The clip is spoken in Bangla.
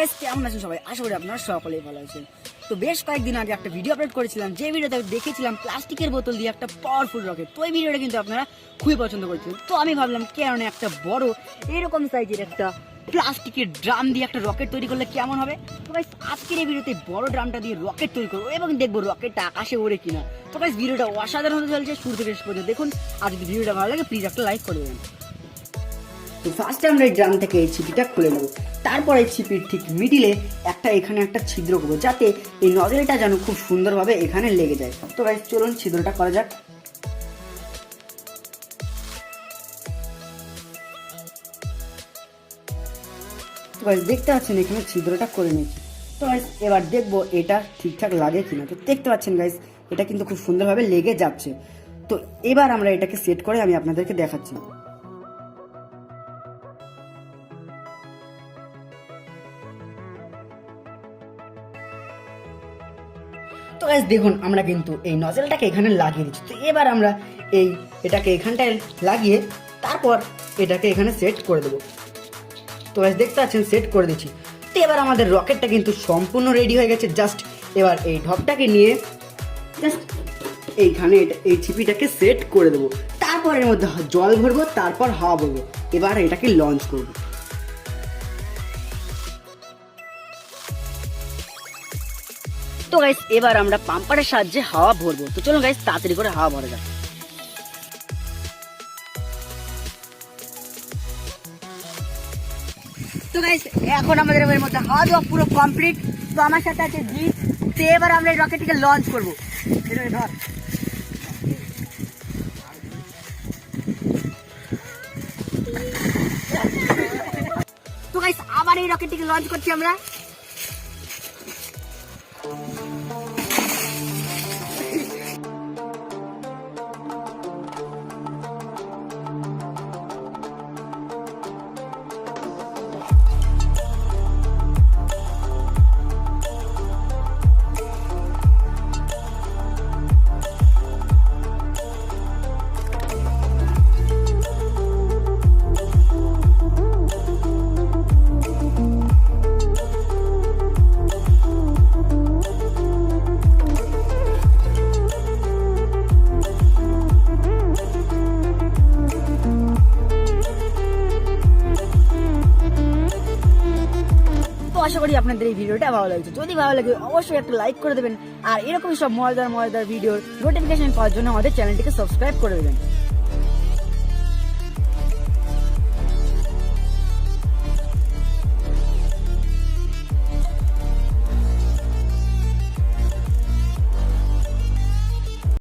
গাইস কেমন আছেন সবাই? আশা করি আপনারা সকলেই ভালো আছেন। তো বেশ কয়েকদিন আগে একটা ভিডিও আপলোড করেছিলাম, যে ভিডিওতে দেখেছিলাম প্লাস্টিকের বোতল দিয়ে একটা পাওয়ারফুল রকেট। তো এই ভিডিওটা কিন্তু আপনারা খুবই পছন্দ করেছিলেন। তো আমি ভাবলাম কেন একটা বড় এরকম সাইজের একটা প্লাস্টিকের ড্রাম দিয়ে একটা রকেট তৈরি করলে কেমন হবে। তো গাইস আজকের এই ভিডিওতে বড় ড্রামটা দিয়ে রকেট তৈরি করবো এবং দেখবো রকেটটা আকাশে ওড়ে কিনা। তো গাইস ভিডিওটা অসাধারণ হতে চলছে, শুরু থেকে শেষ পর্যন্ত দেখুন। আর যদি ভিডিওটা ভালো লাগে প্লিজ একটা লাইক করে দেবেন। তো ফার্স্টে আমরা এই ড্রাম থেকে এই ছিপিটা খুলে নেব। তারপর এই ছিপির ঠিক মিডিলে এখানে একটা ছিদ্র করবো, যাতে এই নজলটা যেন খুব সুন্দরভাবে এখানে লেগে যায়। তো গাইস চলুন ছিদ্রটা করা যাক। তো গাইস দেখতে পাচ্ছেন এখানে ছিদ্রটা করে নিয়েছি। তো গাইস এবার দেখবো এটা ঠিকঠাক লাগে কিনা। তো দেখতে পাচ্ছেন গাইস এটা কিন্তু খুব সুন্দরভাবে লেগে যাচ্ছে। তো এবার আমরা এটাকে সেট করে আমি আপনাদেরকে দেখাচ্ছি। তো গাইস দেখুন আমরা কিন্তু এই নজলটাকে এখানে লাগিয়ে দিচ্ছি। তো এবার আমরা এটাকে এখানটায় লাগিয়ে তারপর এটাকে এখানে সেট করে দেবো। তো গাইস দেখতে পাচ্ছেন সেট করে দিচ্ছি। তো এবার আমাদের রকেটটা কিন্তু সম্পূর্ণ রেডি হয়ে গেছে। জাস্ট এবার এই ঢপটাকে নিয়ে জাস্ট এইখানে এই ছিপিটাকে সেট করে দেবো। তারপর এর মধ্যে জল ভরবো, তারপর হাওয়া ভরবো। এবার এটাকে লঞ্চ করবো। তো গাইস এবার আমরা পাম্পারের সাহায্যে হাওয়া ভরবো। তো চলুন গাইস তাড়াতাড়ি করে হাওয়া ভরা যাক। তো গাইস এখন আমাদের এর মধ্যে হাওয়া দেওয়া পুরো কমপ্লিট। তো আমার সাথে আছে জি। তো এবার আমরা এই রকেটটিকে লঞ্চ করবো। ধর তো গাইস আবার এই রকেটটিকে লঞ্চ করছি আমরা। আশা করি আপনাদের এই ভিডিওটা ভালো লাগছে। যদি ভালো লাগে অবশ্যই একটা লাইক করে দেবেন, আর এরকমই সব মজাদার ভিডিওর নোটিফিকেশন পাওয়ার জন্য আমাদের চ্যানেলটিকে সাবস্ক্রাইব করে দেবেন।